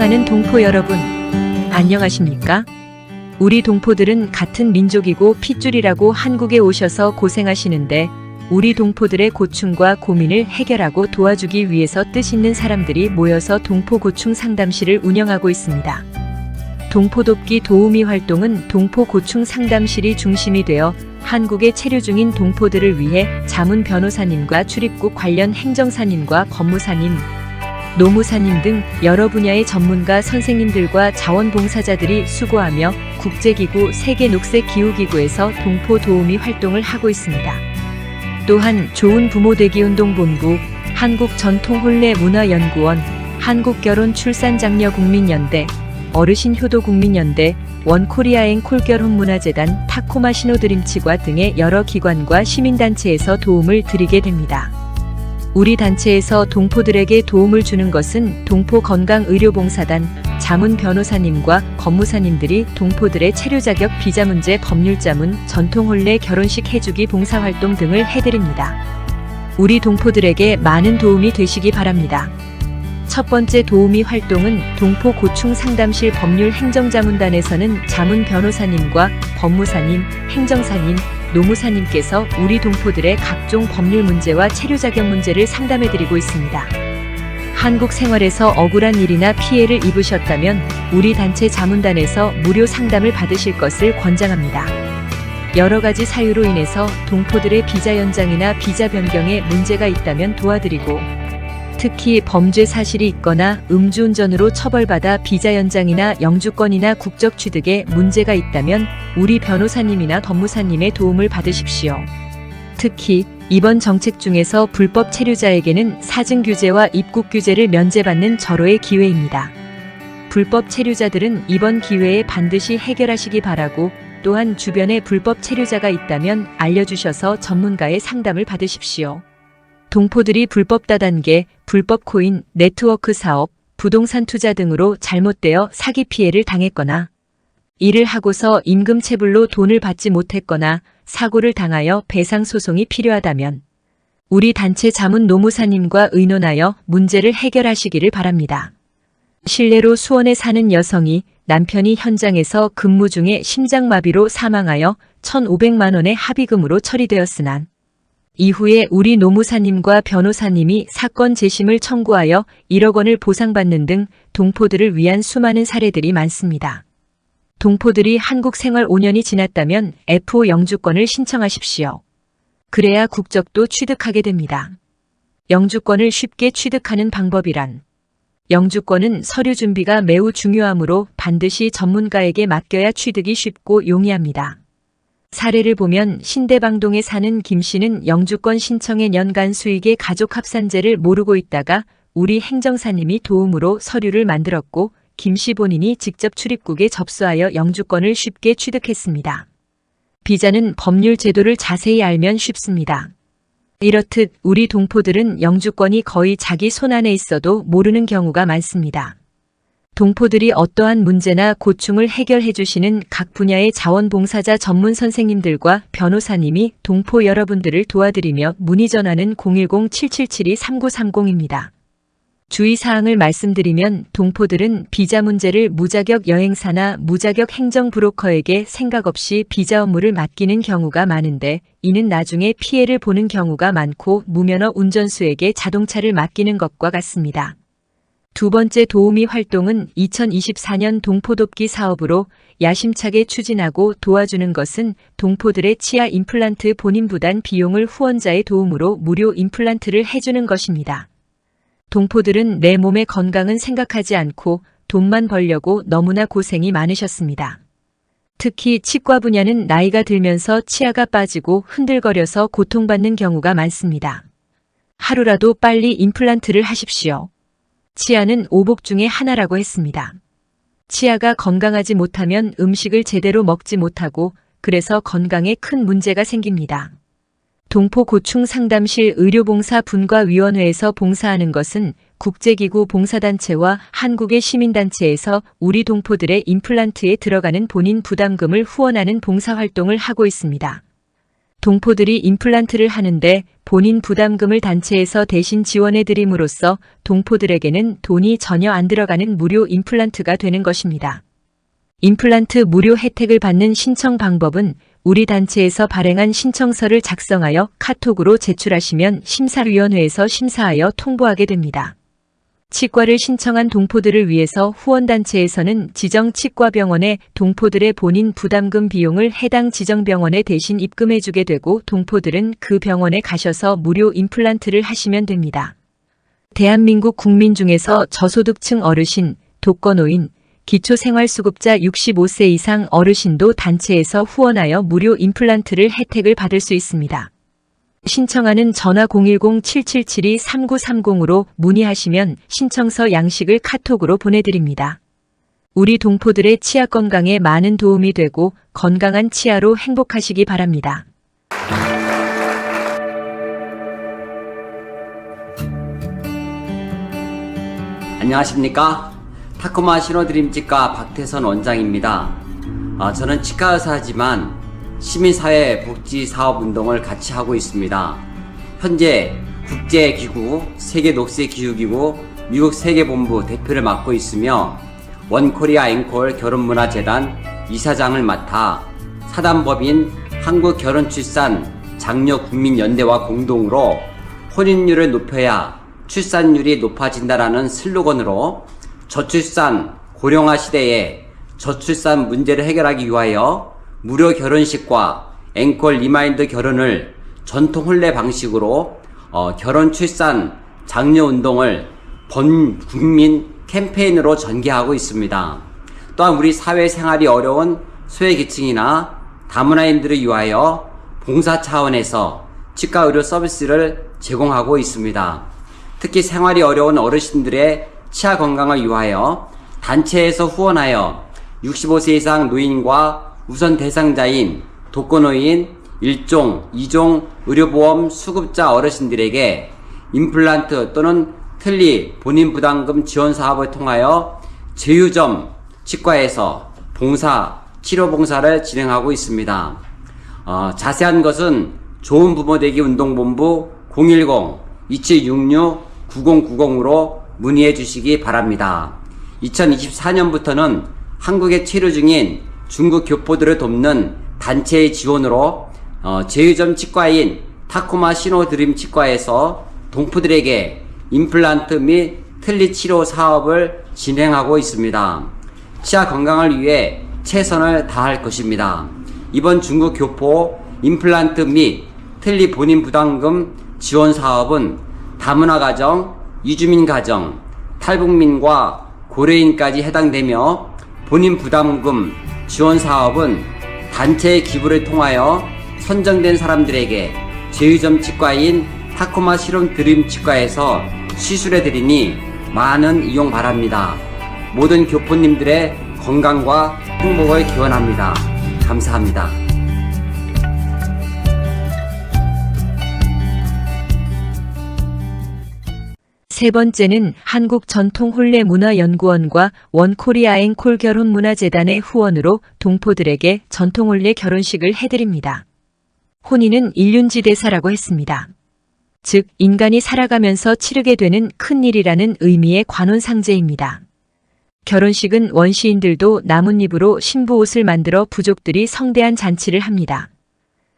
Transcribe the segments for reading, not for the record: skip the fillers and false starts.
사랑하는 동포 여러분, 안녕하십니까? 우리 동포들은 같은 민족이고 핏줄이라고 한국에 오셔서 고생하시는데 우리 동포들의 고충과 고민을 해결하고 도와주기 위해서 뜻있는 사람들이 모여서 동포 고충 상담실을 운영하고 있습니다. 동포 돕기 도우미 활동은 동포 고충 상담실이 중심이 되어 한국에 체류 중인 동포들을 위해 자문 변호사님과 출입국 관련 행정사님과 법무사님, 노무사님 등 여러 분야의 전문가 선생님들과 자원봉사자들이 수고하며 국제기구 세계녹색기후기구에서 동포 도우미 활동을 하고 있습니다. 또한 좋은 부모 되기 운동본부, 한국전통혼례문화연구원, 한국결혼출산장려국민연대, 어르신효도국민연대, 원코리아행 콜결혼문화재단, 타코마 신호드림치과 등의 여러 기관과 시민단체에서 도움을 드리게 됩니다. 우리 단체에서 동포들에게 도움을 주는 것은 동포건강의료봉사단, 자문 변호사님과 법무사님들이 동포들의 체류 자격 비자 문제 법률자문, 전통혼례 결혼식 해주기 봉사활동 등을 해드립니다. 우리 동포들에게 많은 도움이 되시기 바랍니다. 첫 번째 도우미 활동은 동포 고충 상담실 법률 행정자문단에서는 자문 변호사님과 법무사님, 행정사님, 노무사님께서 우리 동포들의 각종 법률 문제와 체류 자격 문제를 상담해드리고 있습니다. 한국 생활에서 억울한 일이나 피해를 입으셨다면 우리 단체 자문단에서 무료 상담을 받으실 것을 권장합니다. 여러 가지 사유로 인해서 동포들의 비자 연장이나 비자 변경에 문제가 있다면 도와드리고, 특히 범죄 사실이 있거나 음주운전으로 처벌받아 비자 연장이나 영주권이나 국적 취득에 문제가 있다면 우리 변호사님이나 법무사님의 도움을 받으십시오. 특히 이번 정책 중에서 불법 체류자에게는 사증 규제와 입국 규제를 면제받는 절호의 기회입니다. 불법 체류자들은 이번 기회에 반드시 해결하시기 바라고, 또한 주변에 불법 체류자가 있다면 알려주셔서 전문가의 상담을 받으십시오. 동포들이 불법 다단계, 불법 코인, 네트워크 사업, 부동산 투자 등으로 잘못되어 사기 피해를 당했거나 일을 하고서 임금 체불로 돈을 받지 못했거나 사고를 당하여 배상 소송이 필요하다면 우리 단체 자문 노무사님과 의논하여 문제를 해결하시기를 바랍니다. 실례로 수원에 사는 여성이 남편이 현장에서 근무 중에 심장마비로 사망하여 1,500만 원의 합의금으로 처리되었으나 이후에 우리 노무사님과 변호사님이 사건 재심을 청구하여 1억 원을 보상받는 등 동포들을 위한 수많은 사례들이 많습니다. 동포들이 한국 생활 5년이 지났다면 F5 영주권을 신청하십시오. 그래야 국적도 취득하게 됩니다. 영주권을 쉽게 취득하는 방법이란, 영주권은 서류 준비가 매우 중요하므로 반드시 전문가에게 맡겨야 취득이 쉽고 용이합니다. 사례를 보면 신대방동에 사는 김 씨는 영주권 신청의 연간 수익의 가족합산제를 모르고 있다가 우리 행정사님이 도움으로 서류를 만들었고 김 씨 본인이 직접 출입국에 접수하여 영주권을 쉽게 취득했습니다. 비자는 법률 제도를 자세히 알면 쉽습니다. 이렇듯 우리 동포들은 영주권이 거의 자기 손안에 있어도 모르는 경우가 많습니다. 동포들이 어떠한 문제나 고충을 해결해 주시는 각 분야의 자원봉사자 전문 선생님들과 변호사님이 동포 여러분들을 도와드리며 문의 전화는 010-777-3930입니다. 주의사항을 말씀드리면 동포들은 비자 문제를 무자격 여행사나 무자격 행정 브로커에게 생각 없이 비자 업무를 맡기는 경우가 많은데 이는 나중에 피해를 보는 경우가 많고 무면허 운전수에게 자동차를 맡기는 것과 같습니다. 두 번째 도우미 활동은 2024년 동포돕기 사업으로 야심차게 추진하고 도와주는 것은 동포들의 치아 임플란트 본인 부담 비용을 후원자의 도움으로 무료 임플란트를 해주는 것입니다. 동포들은 내 몸의 건강은 생각하지 않고 돈만 벌려고 너무나 고생이 많으셨습니다. 특히 치과 분야는 나이가 들면서 치아가 빠지고 흔들거려서 고통받는 경우가 많습니다. 하루라도 빨리 임플란트를 하십시오. 치아는 오복 중에 하나라고 했습니다. 치아가 건강하지 못하면 음식을 제대로 먹지 못하고 그래서 건강에 큰 문제가 생깁니다. 동포 고충 상담실 의료봉사 분과위원회에서 봉사하는 것은 국제기구 봉사단체와 한국의 시민단체에서 우리 동포들의 임플란트에 들어가는 본인 부담금을 후원하는 봉사활동을 하고 있습니다. 동포들이 임플란트를 하는데 본인 부담금을 단체에서 대신 지원해 드림으로써 동포들에게는 돈이 전혀 안 들어가는 무료 임플란트가 되는 것입니다. 임플란트 무료 혜택을 받는 신청 방법은 우리 단체에서 발행한 신청서를 작성하여 카톡으로 제출하시면 심사위원회에서 심사하여 통보하게 됩니다. 치과를 신청한 동포들을 위해서 후원단체에서는 지정 치과병원에 동포들의 본인 부담금 비용을 해당 지정병원에 대신 입금해주게 되고 동포들은 그 병원에 가셔서 무료 임플란트를 하시면 됩니다. 대한민국 국민 중에서 저소득층 어르신, 독거노인, 기초생활수급자 65세 이상 어르신도 단체에서 후원하여 무료 임플란트를 혜택을 받을 수 있습니다. 신청하는 전화 010-777-3930으로 문의하시면 신청서 양식을 카톡으로 보내드립니다. 우리 동포들의 치아 건강에 많은 도움이 되고 건강한 치아로 행복하시기 바랍니다. 안녕하십니까? 타코마 신호드림치과 박태선 원장입니다. 저는 치과의사지만 시민사회 복지사업운동을 같이 하고 있습니다. 현재 국제기구, 세계녹색기후기구, 미국 세계본부 대표를 맡고 있으며 원코리아 앵콜 결혼문화재단 이사장을 맡아 사단법인 한국결혼출산장려국민연대와 공동으로 혼인율을 높여야 출산율이 높아진다라는 슬로건으로 저출산 고령화 시대에 저출산 문제를 해결하기 위하여 무료 결혼식과 앵콜 리마인드 결혼을 전통 혼례 방식으로 결혼 출산 장려 운동을 본 국민 캠페인으로 전개하고 있습니다. 또한 우리 사회생활이 어려운 소외계층이나 다문화인들을 위하여 봉사 차원에서 치과 의료 서비스를 제공하고 있습니다. 특히 생활이 어려운 어르신들의 치아 건강을 위하여 단체에서 후원하여 65세 이상 노인과 우선 대상자인 독거노인 1종, 2종 의료보험 수급자 어르신들에게 임플란트 또는 틀니 본인 부담금 지원 사업을 통하여 제휴점 치과에서 치료봉사를 진행하고 있습니다. 자세한 것은 좋은 부모 되기 운동본부 010-2766-9090으로 문의해 주시기 바랍니다. 2024년부터는 한국에 체류 중인 중국 교포들을 돕는 단체의 지원으로 제휴점 치과인 타코마 신호드림 치과에서 동포들에게 임플란트 및 틀니 치료 사업을 진행하고 있습니다. 치아 건강을 위해 최선을 다할 것입니다. 이번 중국 교포 임플란트 및 틀니 본인 부담금 지원 사업은 다문화 가정, 이주민 가정, 탈북민과 고려인까지 해당되며 본인 부담금 지원 사업은 단체의 기부를 통하여 선정된 사람들에게 제휴점 치과인 타코마 실험 드림 치과에서 시술해드리니 많은 이용 바랍니다. 모든 교포님들의 건강과 행복을 기원합니다. 감사합니다. 세 번째는 한국전통혼례문화연구원과 원코리아 앵콜 결혼문화재단의 후원으로 동포들에게 전통혼례 결혼식을 해드립니다. 혼인은 인륜지대사라고 했습니다. 즉 인간이 살아가면서 치르게 되는 큰일이라는 의미의 관혼상제입니다. 결혼식은 원시인들도 나뭇잎으로 신부 옷을 만들어 부족들이 성대한 잔치를 합니다.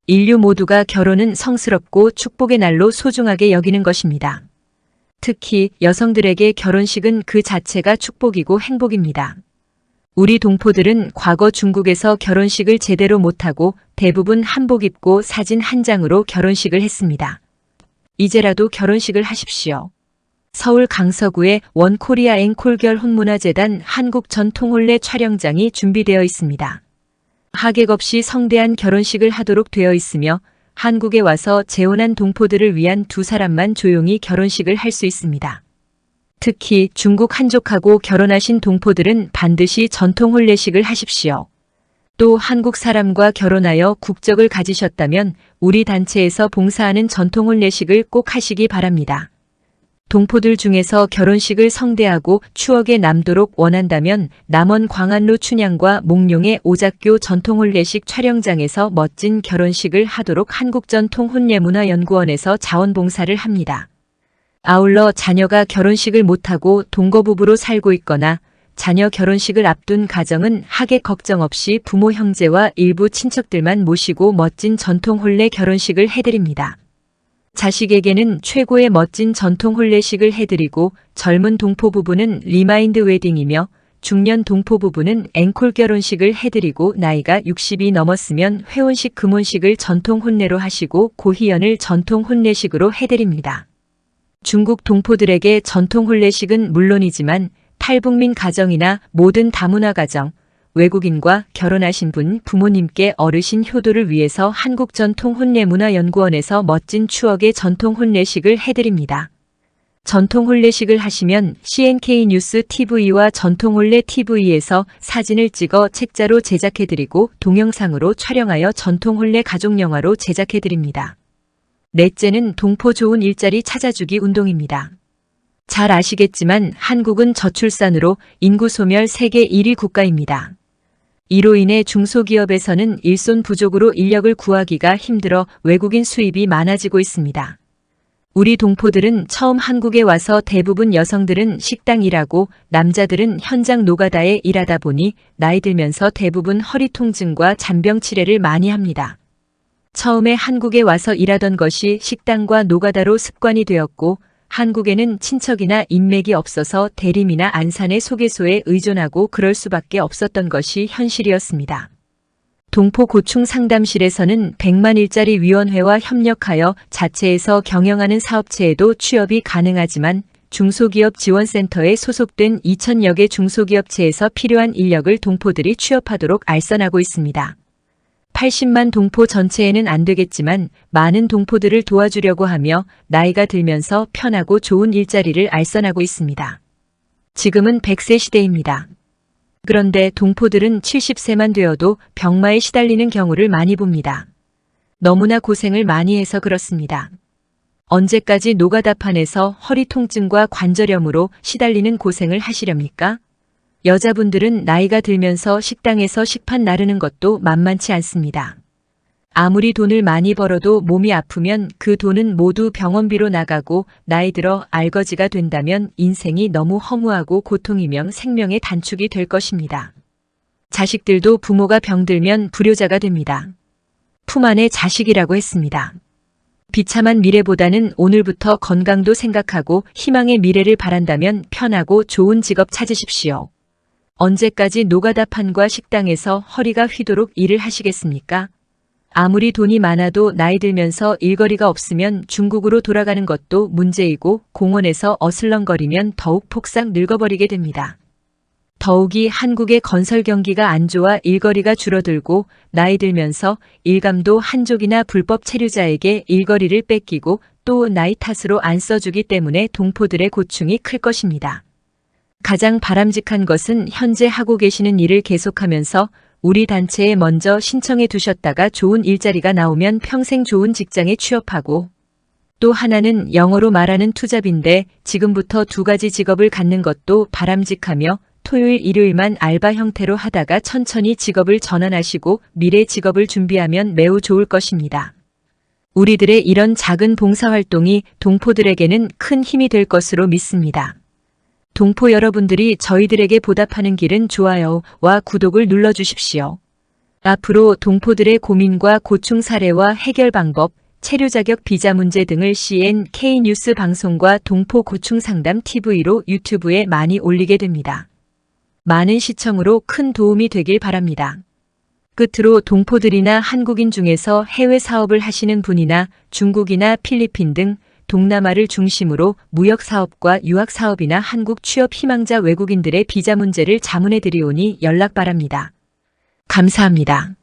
인류 모두가 결혼은 성스럽고 축복의 날로 소중하게 여기는 것입니다. 특히 여성들에게 결혼식은 그 자체가 축복이고 행복입니다. 우리 동포들은 과거 중국에서 결혼식을 제대로 못하고 대부분 한복 입고 사진 한 장으로 결혼식을 했습니다. 이제라도 결혼식을 하십시오. 서울 강서구에 원코리아 앵콜 결혼문화재단 한국전통혼례 촬영장이 준비되어 있습니다. 하객 없이 성대한 결혼식을 하도록 되어 있으며 한국에 와서 재혼한 동포들을 위한 두 사람만 조용히 결혼식을 할 수 있습니다. 특히 중국 한족하고 결혼하신 동포들은 반드시 전통 혼례식을 하십시오. 또 한국 사람과 결혼하여 국적을 가지셨다면 우리 단체에서 봉사하는 전통 혼례식을 꼭 하시기 바랍니다. 동포들 중에서 결혼식을 성대하고 추억에 남도록 원한다면 남원 광안루 춘향과 몽룡의 오작교 전통혼례식 촬영장에서 멋진 결혼식을 하도록 한국전통혼례문화연구원에서 자원봉사를 합니다. 아울러 자녀가 결혼식을 못하고 동거부부로 살고 있거나 자녀 결혼식을 앞둔 가정은 하객 걱정 없이 부모 형제와 일부 친척들만 모시고 멋진 전통혼례 결혼식을 해드립니다. 자식에게는 최고의 멋진 전통 혼례식을 해드리고 젊은 동포 부부는 리마인드 웨딩이며 중년 동포 부부는 앵콜 결혼식을 해드리고 나이가 60이 넘었으면 회혼식 금혼식을 전통 혼례로 하시고 고희연을 전통 혼례식으로 해드립니다. 중국 동포들에게 전통 혼례식은 물론이지만 탈북민 가정이나 모든 다문화 가정, 외국인과 결혼하신 분 부모님께 어르신 효도를 위해서 한국전통혼례문화연구원에서 멋진 추억의 전통혼례식을 해드립니다. 전통혼례식을 하시면 CNK뉴스 TV와 전통혼례 TV에서 사진을 찍어 책자로 제작해드리고 동영상으로 촬영하여 전통혼례 가족영화로 제작해드립니다. 넷째는 동포 좋은 일자리 찾아주기 운동입니다. 잘 아시겠지만 한국은 저출산으로 인구 소멸 세계 1위 국가입니다. 이로 인해 중소기업에서는 일손 부족으로 인력을 구하기가 힘들어 외국인 수입이 많아지고 있습니다. 우리 동포들은 처음 한국에 와서 대부분 여성들은 식당 일하고 남자들은 현장 노가다에 일하다 보니 나이 들면서 대부분 허리 통증과 잔병 치레를 많이 합니다. 처음에 한국에 와서 일하던 것이 식당과 노가다로 습관이 되었고 한국에는 친척이나 인맥이 없어서 대림이나 안산의 소개소에 의존하고 그럴 수밖에 없었던 것이 현실이었습니다. 동포 고충 상담실에서는 100만 일자리 위원회와 협력하여 자체에서 경영하는 사업체에도 취업이 가능하지만 중소기업 지원센터에 소속된 2,000여 개 중소기업체에서 필요한 인력을 동포들이 취업하도록 알선하고 있습니다. 80만 동포 전체에는 안 되겠지만 많은 동포들을 도와주려고 하며 나이가 들면서 편하고 좋은 일자리를 알선하고 있습니다. 지금은 100세 시대입니다. 그런데 동포들은 70세만 되어도 병마에 시달리는 경우를 많이 봅니다. 너무나 고생을 많이 해서 그렇습니다. 언제까지 노가다판에서 허리 통증과 관절염으로 시달리는 고생을 하시렵니까? 여자분들은 나이가 들면서 식당에서 식판 나르는 것도 만만치 않습니다. 아무리 돈을 많이 벌어도 몸이 아프면 그 돈은 모두 병원비로 나가고 나이 들어 알거지가 된다면 인생이 너무 허무하고 고통이며 생명의 단축이 될 것입니다. 자식들도 부모가 병들면 불효자가 됩니다. 품 안에 자식이라고 했습니다. 비참한 미래보다는 오늘부터 건강도 생각하고 희망의 미래를 바란다면 편하고 좋은 직업 찾으십시오. 언제까지 노가다판과 식당에서 허리가 휘도록 일을 하시겠습니까? 아무리 돈이 많아도 나이 들면서 일거리가 없으면 중국으로 돌아가는 것도 문제이고 공원에서 어슬렁거리면 더욱 폭삭 늙어버리게 됩니다. 더욱이 한국의 건설 경기가 안 좋아 일거리가 줄어들고 나이 들면서 일감도 한족이나 불법 체류자에게 일거리를 뺏기고 또 나이 탓으로 안 써주기 때문에 동포들의 고충이 클 것입니다. 가장 바람직한 것은 현재 하고 계시는 일을 계속하면서 우리 단체에 먼저 신청해 두셨다가 좋은 일자리가 나오면 평생 좋은 직장에 취업하고 또 하나는 영어로 말하는 투잡인데 지금부터 2가지 직업을 갖는 것도 바람직하며 토요일 일요일만 알바 형태로 하다가 천천히 직업을 전환하시고 미래 직업을 준비하면 매우 좋을 것입니다. 우리들의 이런 작은 봉사활동이 동포들에게는 큰 힘이 될 것으로 믿습니다. 동포 여러분들이 저희들에게 보답하는 길은 좋아요와 구독을 눌러주십시오. 앞으로 동포들의 고민과 고충 사례와 해결 방법, 체류 자격 비자 문제 등을 CNK뉴스 방송과 동포 고충 상담 TV로 유튜브에 많이 올리게 됩니다. 많은 시청으로 큰 도움이 되길 바랍니다. 끝으로 동포들이나 한국인 중에서 해외 사업을 하시는 분이나 중국이나 필리핀 등 동남아를 중심으로 무역사업과 유학사업이나 한국 취업 희망자 외국인들의 비자 문제를 자문해 드리오니 연락 바랍니다. 감사합니다.